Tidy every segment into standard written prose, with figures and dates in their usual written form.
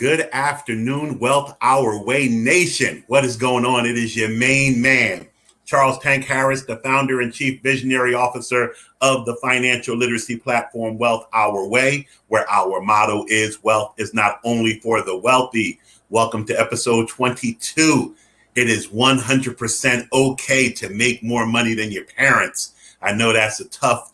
Good afternoon, Wealth Our Way Nation. What is going on? It is your main man, Charles Tank Harris, the founder and chief visionary officer of the financial literacy platform Wealth Our Way, where our motto is wealth is not only for the wealthy. Welcome to episode 22. It is 100% okay to make more money than your parents. I know that's a tough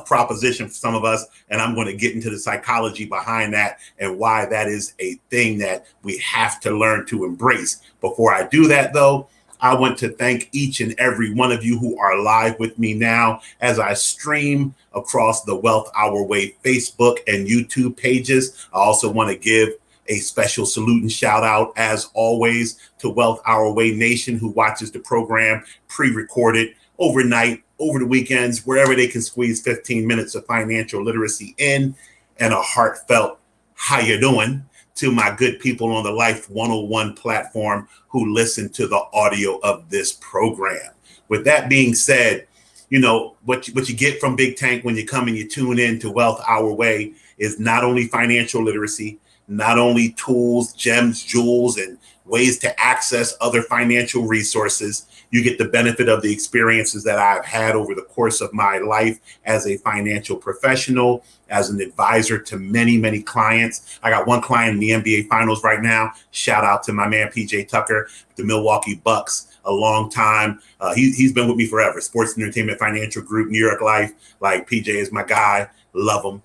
proposition for some of us, and I'm going to get into the psychology behind that and why that is a thing that we have to learn to embrace. Before I do that, though, I want to thank each and every one of you who are live with me now as I stream across the Wealth Our Way Facebook and YouTube pages. I also want to give a special salute and shout out, as always, to Wealth Our Way Nation, who watches the program pre-recorded overnight, over the weekends, wherever they can squeeze 15 minutes of financial literacy in, and a heartfelt how you doing to my good people on the Life 101 platform who listen to the audio of this program. With that being said, you know, what you get from Big Tank when you come and you tune in to Wealth Our Way is not only financial literacy, not only tools, gems, jewels, and ways to access other financial resources. You get the benefit of the experiences that I've had over the course of my life as a financial professional, as an advisor to many, many clients. I got one client in the NBA Finals right now. Shout out to my man, PJ Tucker, the Milwaukee Bucks, a long time. He's been with me forever. Sports and Entertainment Financial Group, New York Life. Like, PJ is my guy. Love them.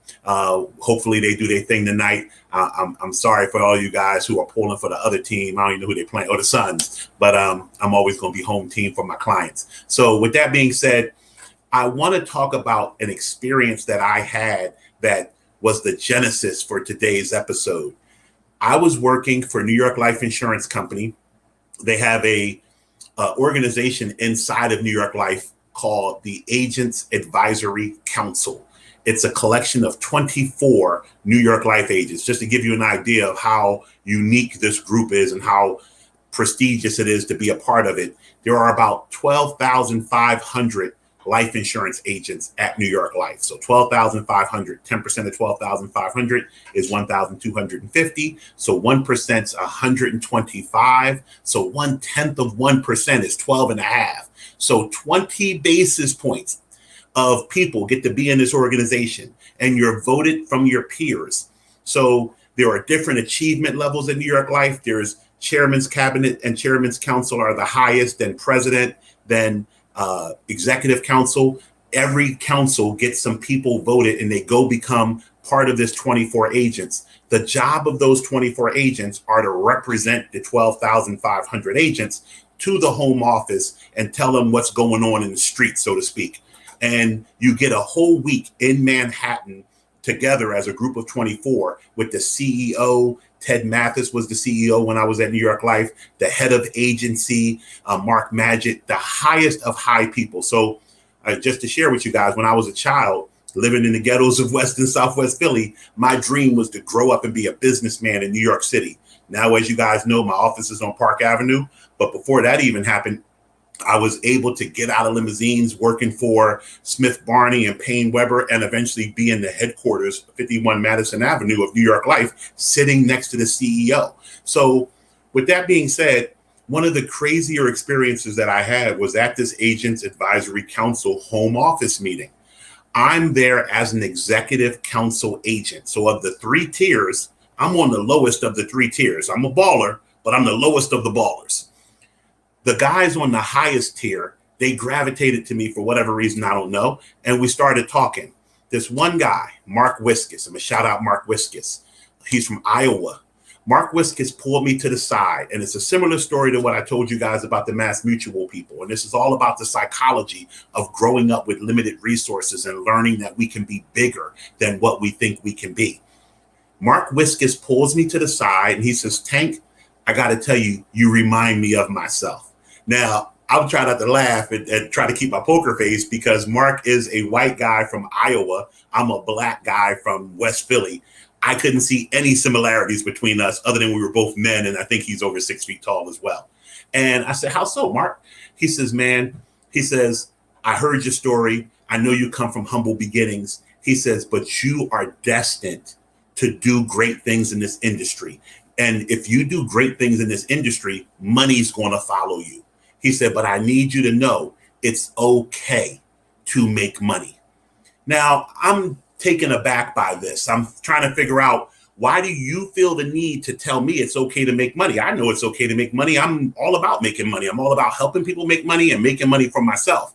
Hopefully they do their thing tonight. I'm sorry for all you guys who are pulling for the other team. I don't even know who they're playing, or the Suns, but I'm always going to be home team for my clients. So with that being said, I want to talk about an experience that I had that was the genesis for today's episode. I was working for New York Life Insurance Company. They have a organization inside of New York Life called the Agents Advisory Council. It's a collection of 24 New York Life agents, just to give you an idea of how unique this group is and how prestigious it is to be a part of it. There are about 12,500 life insurance agents at New York Life. So 12,500, 10% of 12,500 is 1,250. So 1% is 125. So 1/10 of 1% is 12 and a half. So 20 basis points of people get to be in this organization, and you're voted from your peers. So there are different achievement levels in New York Life. There's chairman's cabinet and chairman's council are the highest, then president, then executive council. Every council gets some people voted, and they go become part of this 24 agents. The job of those 24 agents are to represent the 12,500 agents to the home office and tell them what's going on in the street, so to speak. And you get a whole week in Manhattan together as a group of 24 with the CEO. Ted Mathis was the CEO when I was at New York Life, the head of agency, Mark Magid, the highest of high people. So just to share with you guys, when I was a child living in the ghettos of West and Southwest Philly, my dream was to grow up and be a businessman in New York City. Now, as you guys know, my office is on Park Avenue. But before that even happened, I was able to get out of limousines working for Smith Barney and Payne Weber, and eventually be in the headquarters, 51 Madison Avenue of New York Life, sitting next to the CEO. So with that being said, one of the crazier experiences that I had was at this Agents Advisory Council home office meeting. I'm there as an executive council agent. So of the three tiers, I'm on the lowest of the three tiers. I'm a baller, but I'm the lowest of the ballers. The guys on the highest tier, they gravitated to me for whatever reason, I don't know. And we started talking. This one guy, Mark Wiskus, I'm going to shout out Mark Wiskus. He's from Iowa. Mark Wiskus pulled me to the side. And it's a similar story to what I told you guys about the Mass Mutual people. And this is all about the psychology of growing up with limited resources and learning that we can be bigger than what we think we can be. Mark Wiskus pulls me to the side and he says, "Tank, I got to tell you, you remind me of myself." Now, I'll try not to laugh and try to keep my poker face, because Mark is a white guy from Iowa. I'm a black guy from West Philly. I couldn't see any similarities between us other than we were both men, and I think he's over 6 feet tall as well. And I said, "How so, Mark?" He says, "I heard your story. I know you come from humble beginnings." He says, "But you are destined to do great things in this industry. And if you do great things in this industry, money's going to follow you. He said, but I need you to know it's okay to make money. Now, I'm taken aback by this. I'm trying to figure out, why do you feel the need to tell me it's okay to make money? I know it's okay to make money. I'm all about making money. I'm all about helping people make money and making money for myself.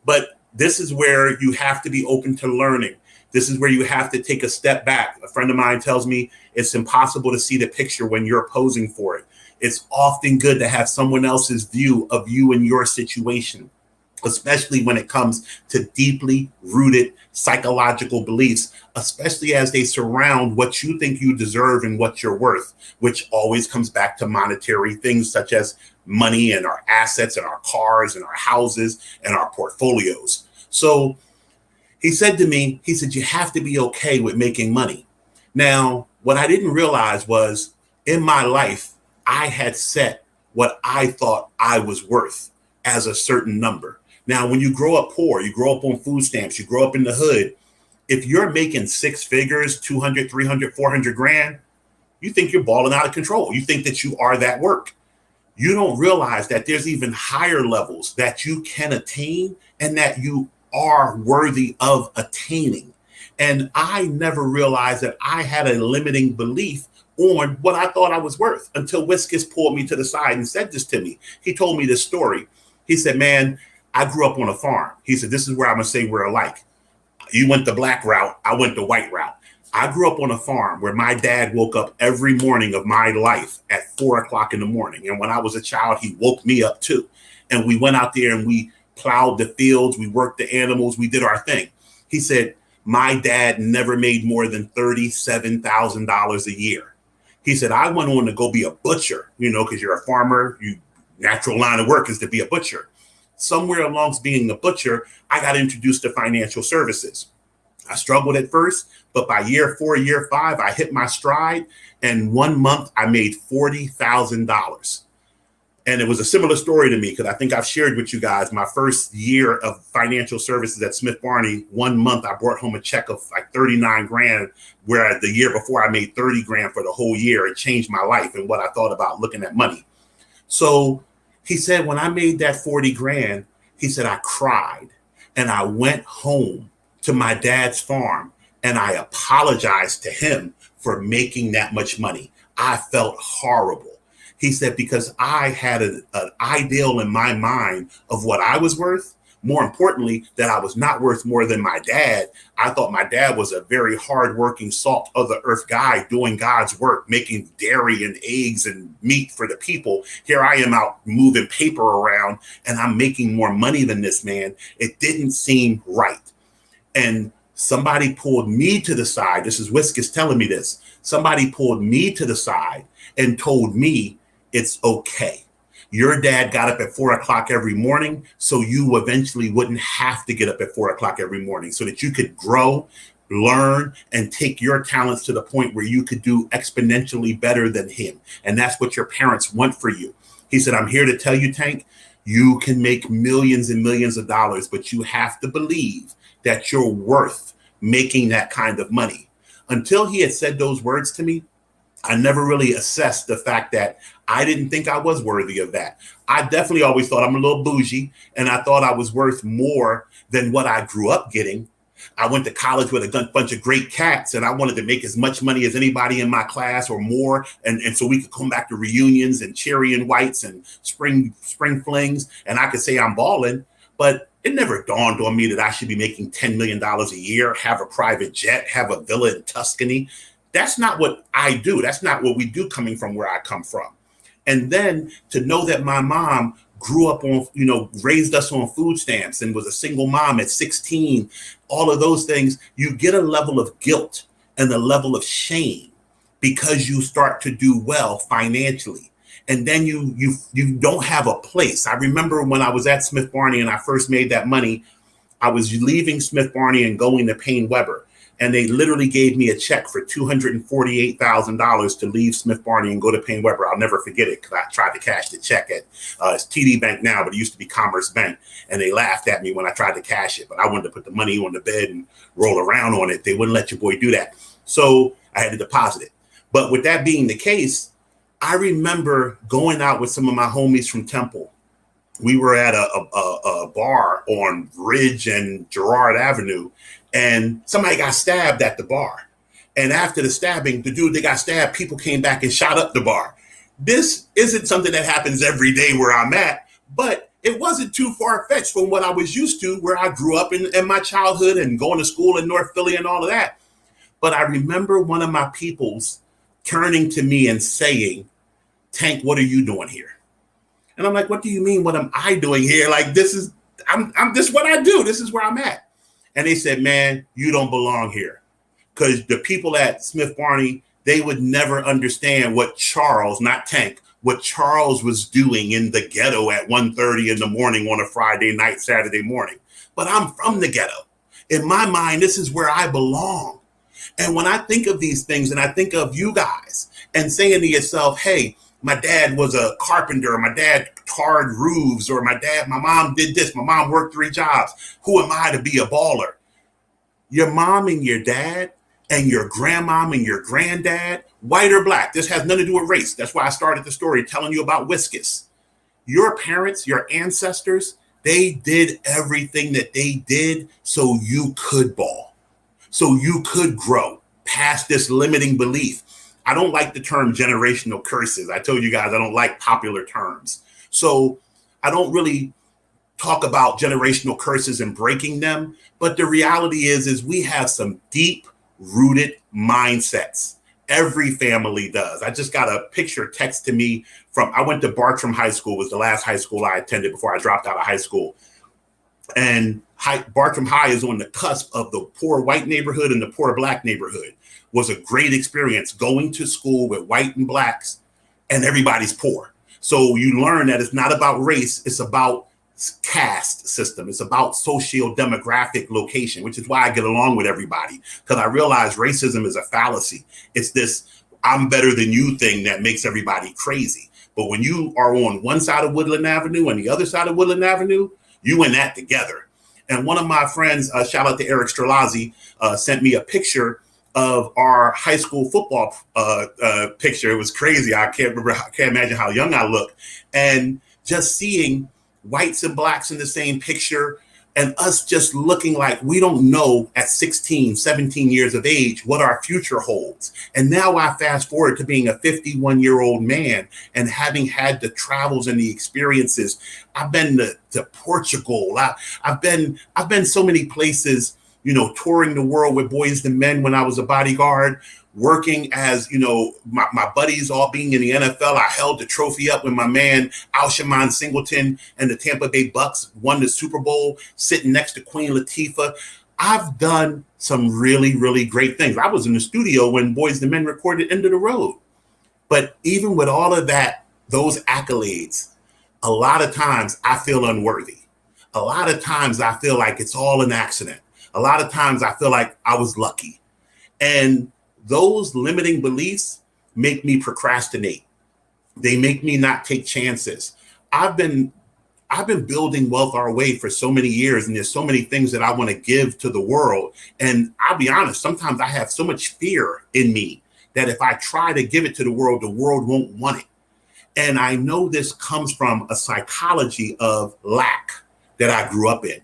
But this is where you have to be open to learning. This is where you have to take a step back. A friend of mine tells me it's impossible to see the picture when you're posing for it. It's often good to have someone else's view of you and your situation, especially when it comes to deeply rooted psychological beliefs, especially as they surround what you think you deserve and what you're worth, which always comes back to monetary things such as money and our assets and our cars and our houses and our portfolios. So he said to me, he said, you have to be okay with making money. Now, what I didn't realize was in my life, I had set what I thought I was worth as a certain number. Now, when you grow up poor, you grow up on food stamps, you grow up in the hood, if you're making six figures, 200, 300, 400 grand, you think you're balling out of control. You think that you are that work. You don't realize that there's even higher levels that you can attain and that you are worthy of attaining. And I never realized that I had a limiting belief on what I thought I was worth until Wilcox pulled me to the side and said this to me. He told me this story. He said, man, I grew up on a farm. He said, this is where I'm going to say we're alike. You went the black route. I went the white route. I grew up on a farm where my dad woke up every morning of my life at 4:00 in the morning. And when I was a child, he woke me up too. And we went out there and we plowed the fields. We worked the animals. We did our thing. He said, my dad never made more than $37,000 a year. He said, I went on to go be a butcher, because you're a farmer. Your natural line of work is to be a butcher. Somewhere along being a butcher, I got introduced to financial services. I struggled at first, but by year 4, year 5, I hit my stride. And 1 month I made $40,000. And it was a similar story to me because I think I've shared with you guys my first year of financial services at Smith Barney. 1 month I brought home a check of like 39 grand, where the year before I made 30 grand for the whole year. It changed my life and what I thought about looking at money. So he said, when I made that 40 grand, he said, I cried and I went home to my dad's farm and I apologized to him for making that much money. I felt horrible. He said, because I had an ideal in my mind of what I was worth. More importantly, that I was not worth more than my dad. I thought my dad was a very hardworking, salt of the earth guy doing God's work, making dairy and eggs and meat for the people. Here I am out moving paper around and I'm making more money than this man. It didn't seem right. And somebody pulled me to the side. This is Wilcox telling me this. Somebody pulled me to the side and told me it's okay. Your dad got up at 4:00 every morning, so you eventually wouldn't have to get up at 4:00 every morning, so that you could grow, learn, and take your talents to the point where you could do exponentially better than him. And that's what your parents want for you. He said, I'm here to tell you, Tank, you can make millions and millions of dollars, but you have to believe that you're worth making that kind of money. Until he had said those words to me, I never really assessed the fact that I didn't think I was worthy of that. I definitely always thought I'm a little bougie, and I thought I was worth more than what I grew up getting. I went to college with a bunch of great cats, and I wanted to make as much money as anybody in my class or more. And so we could come back to reunions and cherry and whites and spring flings, and I could say I'm balling. But it never dawned on me that I should be making $10 million a year, have a private jet, have a villa in Tuscany. That's not what I do. That's not what we do coming from where I come from. And then to know that my mom grew up on, raised us on food stamps and was a single mom at 16, all of those things, you get a level of guilt and a level of shame because you start to do well financially. And then you don't have a place. I remember when I was at Smith Barney and I first made that money, I was leaving Smith Barney and going to Payne Weber. And they literally gave me a check for $248,000 to leave Smith Barney and go to Payne Weber. I'll never forget it because I tried to cash the check at it's TD Bank now, but it used to be Commerce Bank. And they laughed at me when I tried to cash it. But I wanted to put the money on the bed and roll around on it. They wouldn't let your boy do that. So I had to deposit it. But with that being the case, I remember going out with some of my homies from Temple. We were at a bar on Ridge and Girard Avenue, and somebody got stabbed at the bar. And after the stabbing, the dude that got stabbed, people came back and shot up the bar. This isn't something that happens every day where I'm at, but it wasn't too far-fetched from what I was used to, where I grew up in my childhood and going to school in North Philly and all of that. But I remember one of my peoples turning to me and saying, Tank, what are you doing here? And I'm like, what do you mean? What am I doing here? Like, this is what I do. This is where I'm at. And they said, man, you don't belong here. Because the people at Smith Barney, they would never understand what Charles, not Tank, what Charles was doing in the ghetto at 1:30 in the morning on a Friday night, Saturday morning. But I'm from the ghetto. In my mind, this is where I belong. And when I think of these things and I think of you guys and saying to yourself, hey, my dad was a carpenter, my dad tarred roofs, or my mom did this, my mom worked 3 jobs. Who am I to be a baller? Your mom and your dad and your grandmom and your granddad, white or black, this has nothing to do with race. That's why I started the story telling you about Wilcox. Your parents, your ancestors, they did everything that they did so you could ball, so you could grow past this limiting belief. I don't like the term generational curses. I told you guys I don't like popular terms. So I don't really talk about generational curses and breaking them. But the reality is we have some deep rooted mindsets. Every family does. I just got a picture text to me I went to Bartram High School, was the last high school I attended before I dropped out of high school. And Bartram High is on the cusp of the poor white neighborhood and the poor black neighborhood. Was a great experience going to school with white and blacks, and everybody's poor. So you learn that it's not about race, it's about caste system. It's about socio-demographic location, which is why I get along with everybody, because I realize racism is a fallacy. It's this I'm better than you thing that makes everybody crazy. But when you are on one side of Woodland Avenue and the other side of Woodland Avenue, you in that together. And one of my friends, shout out to Eric Strelazzi, sent me a picture of our high school football picture. It was crazy. I can't imagine how young I look. And just seeing whites and blacks in the same picture and us just looking like we don't know at 16, 17 years of age what our future holds. And now I fast forward to being a 51-year-old man and having had the travels and the experiences. I've been to Portugal. I've been so many places, touring the world with Boys and Men when I was a bodyguard, working as, my buddies all being in the NFL. I held the trophy up when my man Alshon Singleton and the Tampa Bay Bucks won the Super Bowl, sitting next to Queen Latifah. I've done some really, really great things. I was in the studio when Boys and Men recorded End of the Road. But even with all of that, those accolades, a lot of times I feel unworthy. A lot of times I feel like it's all an accident. A lot of times I feel like I was lucky. And those limiting beliefs make me procrastinate. They make me not take chances. I've been building Wealth Our Way for so many years, and there's so many things that I want to give to the world. And I'll be honest, sometimes I have so much fear in me that if I try to give it to the world won't want it. And I know this comes from a psychology of lack that I grew up in.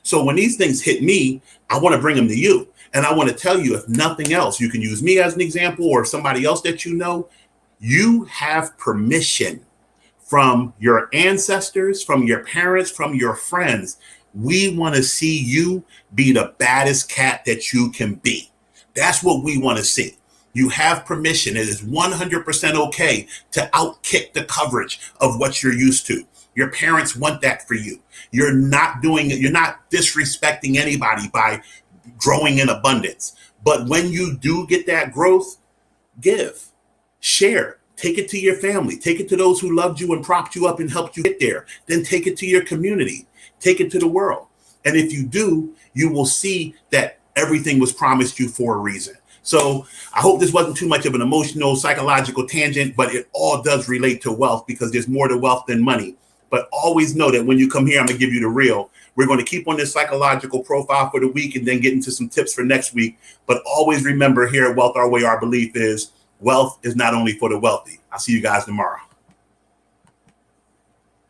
So when these things hit me, I want to bring them to you. And I want to tell you, if nothing else, you can use me as an example or somebody else that you have permission from your ancestors, from your parents, from your friends. We want to see you be the baddest cat that you can be. That's what we want to see. You have permission. It is 100% okay to outkick the coverage of what you're used to. Your parents want that for you. You're not disrespecting anybody by growing in abundance. But when you do get that growth, give, share, take it to your family, take it to those who loved you and propped you up and helped you get there. Then take it to your community, take it to the world. And if you do, you will see that everything was promised you for a reason. So I hope this wasn't too much of an emotional, psychological tangent, but it all does relate to wealth, because there's more to wealth than money. But always know that when you come here, I'm going to give you the real. We're going to keep on this psychological profile for the week and then get into some tips for next week. But always remember, here at Wealth Our Way, our belief is wealth is not only for the wealthy. I'll see you guys tomorrow.